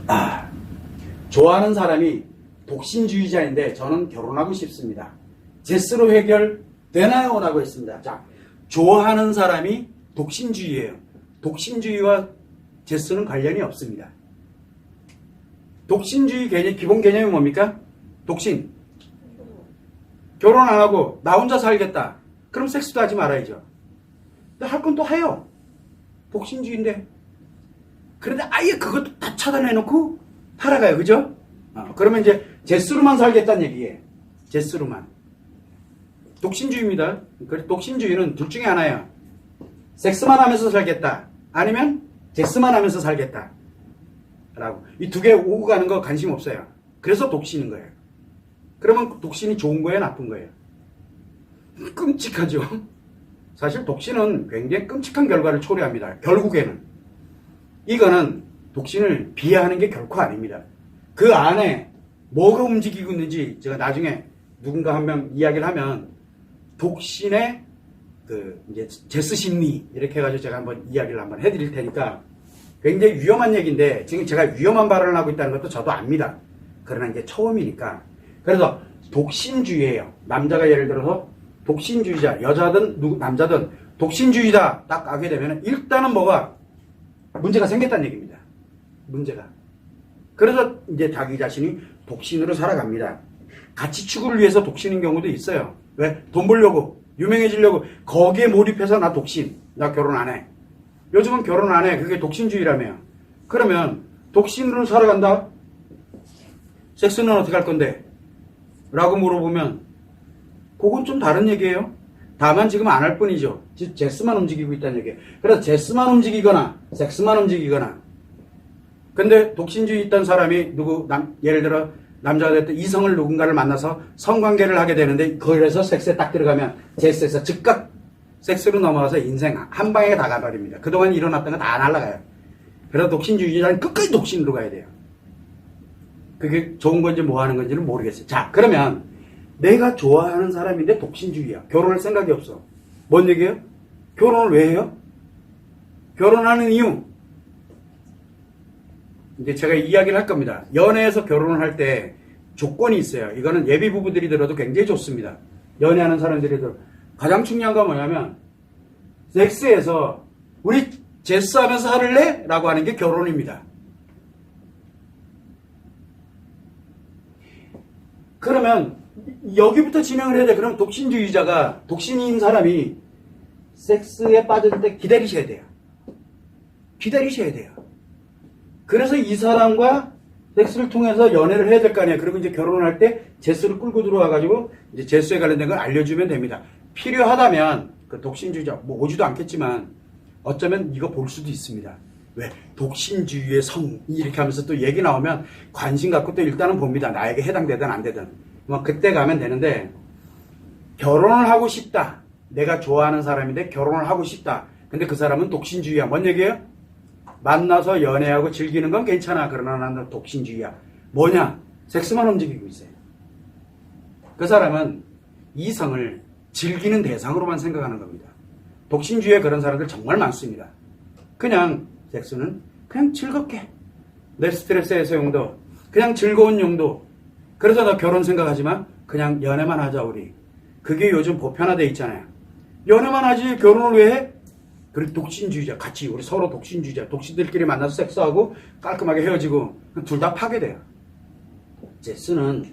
자, 좋아하는 사람이 독신주의자인데 저는 결혼하고 싶습니다. 제스로 해결되나요? 라고 했습니다. 자, 좋아하는 사람이 독신주의예요. 독신주의와 제스는 관련이 없습니다. 독신주의 개념, 기본 개념이 뭡니까? 독신. 결혼 안 하고 나 혼자 살겠다. 그럼 섹스도 하지 말아야죠. 근데 할 건 또 해요. 독신주의인데. 그런데 아예 그것도 다 차단해놓고 살아가요. 그죠? 그러면 이제 제스로만 살겠다는 얘기예요. 제스로만. 독신주의입니다. 독신주의는 둘 중에 하나예요. 섹스만 하면서 살겠다. 아니면 제스만 하면서 살겠다. 라고. 이 두 개 오고 가는 거 관심 없어요. 그래서 독신인 거예요. 그러면 독신이 좋은 거예요? 나쁜 거예요? 끔찍하죠? 사실 독신은 굉장히 끔찍한 결과를 초래합니다. 결국에는. 이거는 독신을 비하하는 게 결코 아닙니다. 그 안에 뭐가 움직이고 있는지 제가 나중에 누군가 한 명 이야기를 하면 독신의 이제 제스 심리 이렇게 해가지고 제가 한번 이야기를 한번 해드릴 테니까 굉장히 위험한 얘기인데 지금 제가 위험한 발언을 하고 있다는 것도 저도 압니다. 그러나 이제 처음이니까. 그래서 독신주의예요. 남자가 예를 들어서 독신주의자, 여자든 남자든 독신주의다 딱 하게 되면 일단은 뭐가 문제가 생겼다는 얘기입니다. 문제가. 그래서 이제 자기 자신이 독신으로 살아갑니다. 가치 추구를 위해서 독신인 경우도 있어요. 왜? 돈 벌려고, 유명해지려고 거기에 몰입해서 나 독신, 나 결혼 안 해. 요즘은 결혼 안 해. 그게 독신주의라며요. 그러면 독신으로 살아간다? 섹스는 어떻게 할 건데? 라고 물어보면 그건 좀 다른 얘기예요. 다만 지금 안 할 뿐이죠. 즉 제스만 움직이고 있다는 얘기예요. 그래서 제스만 움직이거나 섹스만 움직이거나. 근데 독신주의 있던 사람이 예를 들어 남자가 됐든 이성을 누군가를 만나서 성관계를 하게 되는데 그래서 섹스에 딱 들어가면 제스에서 즉각 섹스로 넘어가서 인생 한 방에 다 가버립니다. 그동안 일어났던 거 다 날아가요. 그래서 독신주의자는 끝까지 독신으로 가야 돼요. 그게 좋은 건지 뭐 하는 건지는 모르겠어요. 자, 그러면 내가 좋아하는 사람인데 독신주의야. 결혼할 생각이 없어. 뭔 얘기예요? 결혼을 왜 해요? 결혼하는 이유. 이제 제가 이야기를 할 겁니다. 연애에서 결혼을 할 때 조건이 있어요. 이거는 예비 부부들이 들어도 굉장히 좋습니다. 연애하는 사람들이 들어. 가장 중요한 건 뭐냐면 섹스에서 우리 제스하면서 살래? 라고 하는 게 결혼입니다. 그러면 여기부터 진행을 해야 돼. 그럼 독신주의자가 독신인 사람이 섹스에 빠질 때 기다리셔야 돼요. 기다리셔야 돼요. 그래서 이 사람과 섹스를 통해서 연애를 해야 될 거 아니에요. 그리고 이제 결혼을 할 때 제스를 끌고 들어와가지고 이제 제스에 관련된 걸 알려주면 됩니다. 필요하다면 그 독신주의자 뭐 오지도 않겠지만 어쩌면 이거 볼 수도 있습니다. 왜? 독신주의의 성 이렇게 하면서 또 얘기 나오면 관심 갖고 또 일단은 봅니다. 나에게 해당되든 안 되든. 뭐 그때 가면 되는데 결혼을 하고 싶다. 내가 좋아하는 사람인데 결혼을 하고 싶다. 근데 그 사람은 독신주의야. 뭔 얘기예요? 만나서 연애하고 즐기는 건 괜찮아. 그러나 나는 독신주의야. 뭐냐? 섹스만 움직이고 있어요. 그 사람은 이성을 즐기는 대상으로만 생각하는 겁니다. 독신주의에 그런 사람들 정말 많습니다. 그냥 섹스는 그냥 즐겁게 내 스트레스 해소 용도, 그냥 즐거운 용도. 그래서 나 결혼 생각하지만 그냥 연애만 하자 우리. 그게 요즘 보편화되어 있잖아요. 연애만 하지 결혼을 왜 해? 그리고 독신주의자 같이 우리 서로 독신주의자 독신들끼리 만나서 섹스하고 깔끔하게 헤어지고 둘 다 파괴돼요. 제스는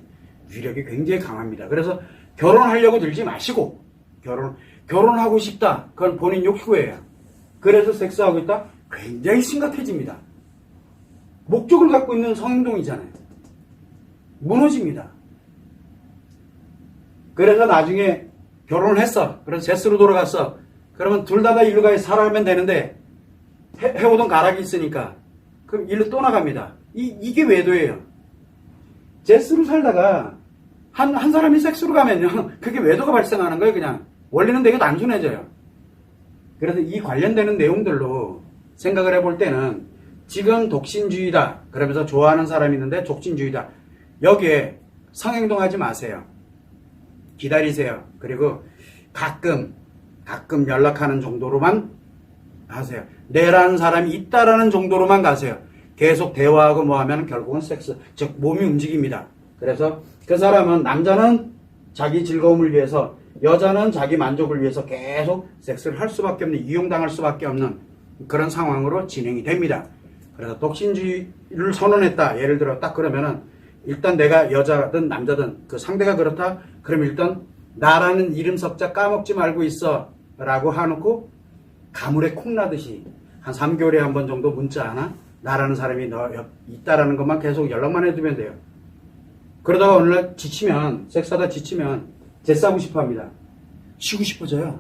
위력이 굉장히 강합니다. 그래서 결혼하려고 들지 마시고 결혼하고 싶다. 그건 본인 욕구예요. 그래서 섹스하고 있다? 굉장히 심각해집니다. 목적을 갖고 있는 성행동이잖아요. 무너집니다. 그래서 나중에 결혼을 했어. 그래서 제스로 돌아갔어. 그러면 둘 다 일로 가서 살아가면 되는데 해오던 가락이 있으니까 그럼 일로 또 나갑니다. 이게 외도예요. 제스로 살다가 한 사람이 섹스로 가면요. 그게 외도가 발생하는 거예요. 그냥. 원리는 되게 단순해져요. 그래서 이 관련되는 내용들로 생각을 해볼 때는 지금 독신주의다. 그러면서 좋아하는 사람이 있는데 독신주의다. 여기에 성행동하지 마세요. 기다리세요. 그리고 가끔 연락하는 정도로만 하세요. 내라는 사람이 있다라는 정도로만 가세요. 계속 대화하고 뭐 하면 결국은 섹스, 즉 몸이 움직입니다. 그래서 그 사람은 남자는 자기 즐거움을 위해서 여자는 자기 만족을 위해서 계속 섹스를 할 수밖에 없는, 이용당할 수밖에 없는 그런 상황으로 진행이 됩니다. 그래서 독신주의를 선언했다. 예를 들어 딱 그러면은 일단 내가 여자든 남자든 그 상대가 그렇다. 그럼 일단 나라는 이름 석자 까먹지 말고 있어 라고 해놓고 가물에 콩 나듯이 한 3개월에 한 번 정도 문자 하나 나라는 사람이 너 있다라는 것만 계속 연락만 해두면 돼요. 그러다가 어느 날 지치면, 섹스하다 지치면 재싸고 싶어 합니다. 쉬고 싶어져요.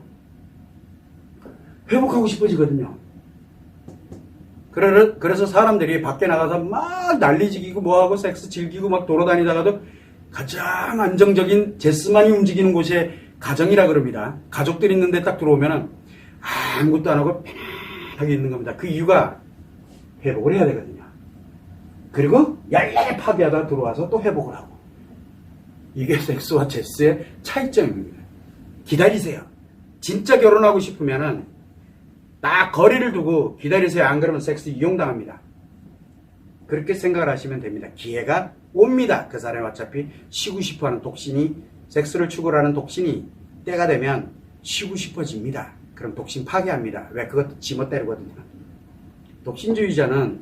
회복하고 싶어지거든요. 그래서 사람들이 밖에 나가서 막 난리지기고 뭐하고 섹스 즐기고 막 돌아다니다가도 가장 안정적인 제스만이 움직이는 곳에 가정이라 그럽니다. 가족들이 있는데 딱 들어오면은 아무것도 안 하고 편하게 있는 겁니다. 그 이유가 회복을 해야 되거든요. 그리고 열렬히 파괴하다 들어와서 또 회복을 하고. 이게 섹스와 제스의 차이점입니다. 기다리세요. 진짜 결혼하고 싶으면은 딱 거리를 두고 기다리세요. 안 그러면 섹스 이용당합니다. 그렇게 생각을 하시면 됩니다. 기회가 옵니다. 그 사람이 어차피 쉬고 싶어하는 독신이, 섹스를 추구하는 독신이 때가 되면 쉬고 싶어집니다. 그럼 독신 파괴합니다. 왜? 그것도 지멋대로거든요. 독신주의자는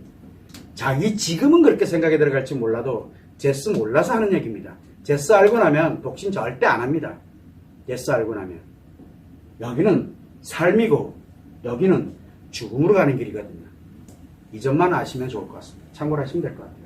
자기 지금은 그렇게 생각에 들어갈지 몰라도 제스 몰라서 하는 얘기입니다. 제스 알고 나면 독신 절대 안 합니다. 제스 알고 나면. 여기는 삶이고 여기는 죽음으로 가는 길이거든요. 이 점만 아시면 좋을 것 같습니다. 참고를 하시면 될 것 같아요.